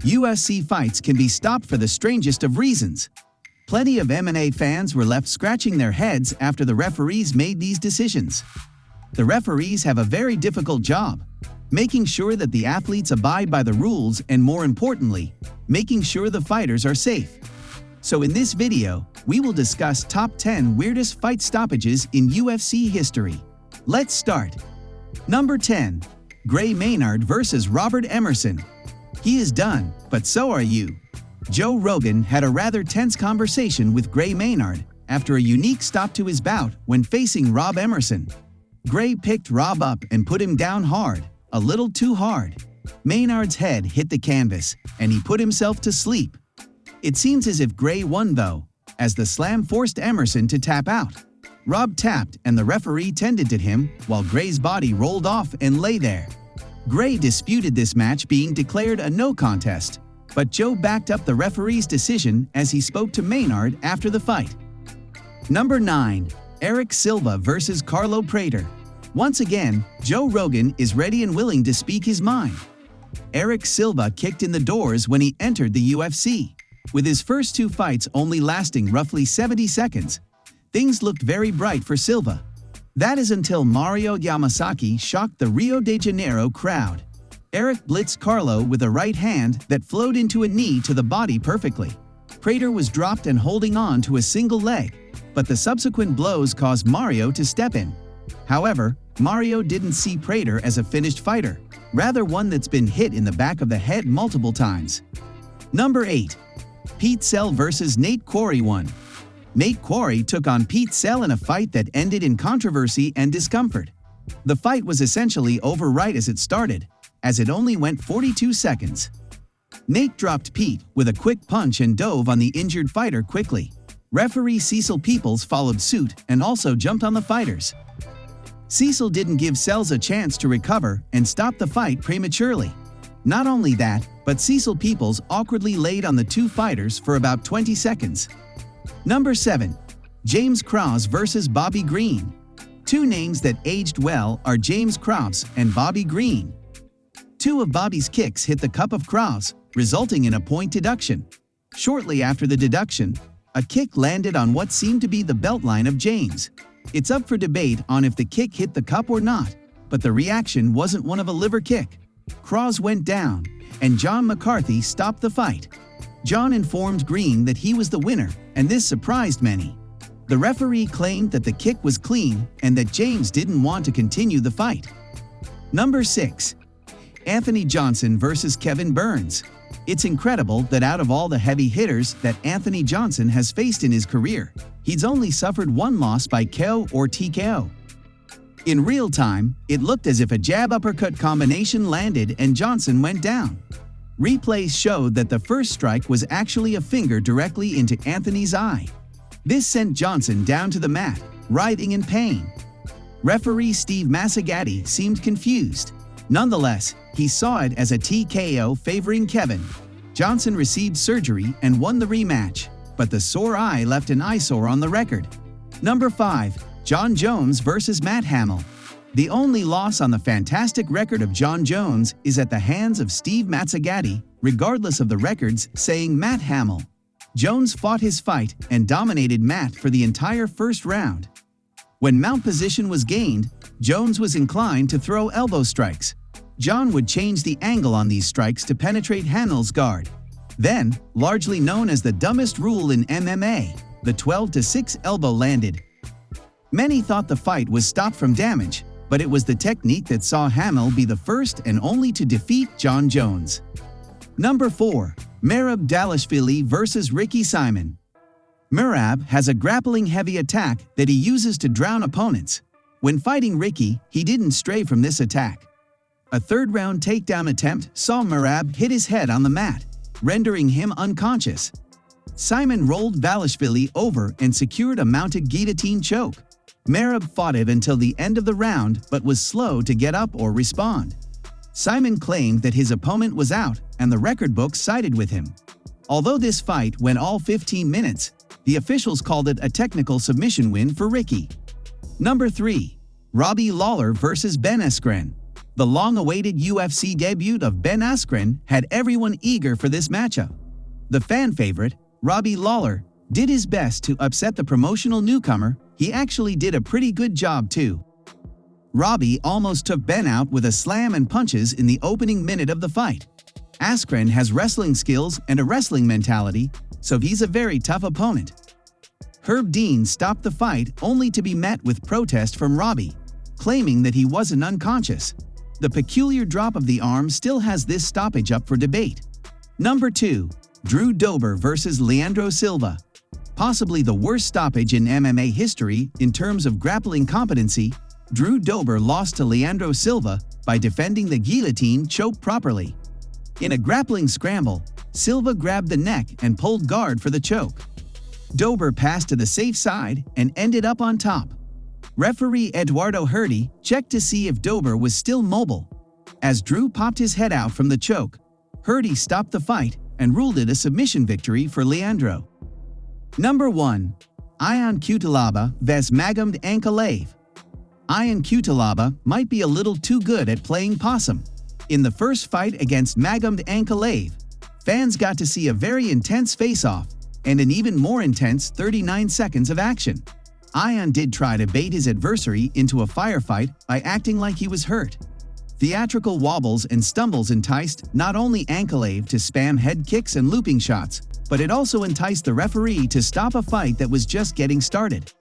UFC fights can be stopped for the strangest of reasons. Plenty of MMA fans were left scratching their heads after the referees made these decisions. The referees have a very difficult job, making sure that the athletes abide by the rules and, more importantly, making sure the fighters are safe. So in this video, we will discuss top 10 weirdest fight stoppages in UFC history. Let's start. Number 10. Gray Maynard vs. Robert Emerson. He is done, but so are you. Joe Rogan had a rather tense conversation with Gray Maynard after a unique stop to his bout when facing Rob Emerson. Gray picked Rob up and put him down hard, a little too hard. Maynard's head hit the canvas, and he put himself to sleep. It seems as if Gray won though, as the slam forced Emerson to tap out. Rob tapped and the referee tended to him while Gray's body rolled off and lay there. Gray disputed this match being declared a no contest, but Joe backed up the referee's decision as he spoke to Maynard after the fight. Number 9. Eric Silva vs. Carlo Prater. Once again, Joe Rogan is ready and willing to speak his mind. Eric Silva kicked in the doors when he entered the UFC. With his first two fights only lasting roughly 70 seconds, things looked very bright for Silva. That is until Mario Yamasaki shocked the Rio de Janeiro crowd. Eric blitzed Carlo with a right hand that flowed into a knee to the body perfectly. Prater was dropped and holding on to a single leg, but the subsequent blows caused Mario to step in. However, Mario didn't see Prater as a finished fighter, rather one that's been hit in the back of the head multiple times. Number 8. Pete Sell vs. Nate Quarry 1. Nate Quarry took on Pete Sell in a fight that ended in controversy and discomfort. The fight was essentially over right as it started, as it only went 42 seconds. Nate dropped Pete with a quick punch and dove on the injured fighter quickly. Referee Cecil Peoples followed suit and also jumped on the fighters. Cecil didn't give Sells a chance to recover and stopped the fight prematurely. Not only that, but Cecil Peoples awkwardly laid on the two fighters for about 20 seconds. Number 7. James Krause vs. Bobby Green. Two names that aged well are James Krause and Bobby Green. Two of Bobby's kicks hit the cup of Krause, resulting in a point deduction. Shortly after the deduction, a kick landed on what seemed to be the belt line of James. It's up for debate on if the kick hit the cup or not, but the reaction wasn't one of a liver kick. Krause went down, and John McCarthy stopped the fight. John informed Green that he was the winner, and this surprised many. The referee claimed that the kick was clean and that James didn't want to continue the fight. Number 6. Anthony Johnson vs. Kevin Burns. It's incredible that out of all the heavy hitters that Anthony Johnson has faced in his career, he's only suffered one loss by KO or TKO. In real time, it looked as if a jab-uppercut combination landed and Johnson went down. Replays showed that the first strike was actually a finger directly into Anthony's eye. This sent Johnson down to the mat, writhing in pain. Referee Steve Massagatti seemed confused. Nonetheless, he saw it as a TKO favoring Kevin. Johnson received surgery and won the rematch, but the sore eye left an eyesore on the record. Number 5. John Jones vs. Matt Hamill. The only loss on the fantastic record of John Jones is at the hands of Steve Mazzagatti, regardless of the records saying Matt Hamill. Jones fought his fight and dominated Matt for the entire first round. When mount position was gained, Jones was inclined to throw elbow strikes. John would change the angle on these strikes to penetrate Hamill's guard. Then, largely known as the dumbest rule in MMA, the 12-6 elbow landed. Many thought the fight was stopped from damage, but it was the technique that saw Hamill be the first and only to defeat John Jones. Number 4. Merab Dvalishvili vs. Ricky Simon. Merab has a grappling-heavy attack that he uses to drown opponents. When fighting Ricky, he didn't stray from this attack. A third-round takedown attempt saw Merab hit his head on the mat, rendering him unconscious. Simon rolled Dvalishvili over and secured a mounted guillotine choke. Merab fought it until the end of the round but was slow to get up or respond. Simon claimed that his opponent was out and the record book sided with him. Although this fight went all 15 minutes, the officials called it a technical submission win for Ricky. Number 3. Robbie Lawler vs. Ben Askren. The long-awaited UFC debut of Ben Askren had everyone eager for this matchup. The fan favorite, Robbie Lawler, did his best to upset the promotional newcomer. He actually did a pretty good job too. Robbie almost took Ben out with a slam and punches in the opening minute of the fight. Askren has wrestling skills and a wrestling mentality, so he's a very tough opponent. Herb Dean stopped the fight only to be met with protest from Robbie, claiming that he wasn't unconscious. The peculiar drop of the arm still has this stoppage up for debate. Number 2. Drew Dober vs. Leandro Silva. Possibly the worst stoppage in MMA history in terms of grappling competency, Drew Dober lost to Leandro Silva by defending the guillotine choke properly. In a grappling scramble, Silva grabbed the neck and pulled guard for the choke. Dober passed to the safe side and ended up on top. Referee Eduardo Herdy checked to see if Dober was still mobile. As Drew popped his head out from the choke, Herdy stopped the fight and ruled it a submission victory for Leandro. Number 1. Ion Cutelaba vs. Magomed Ankalaev. Ion Cutelaba might be a little too good at playing possum. In the first fight against Magomed Ankalaev, fans got to see a very intense face-off and an even more intense 39 seconds of action. Ion did try to bait his adversary into a firefight by acting like he was hurt. Theatrical wobbles and stumbles enticed not only Ankalaev to spam head kicks and looping shots, but it also enticed the referee to stop a fight that was just getting started.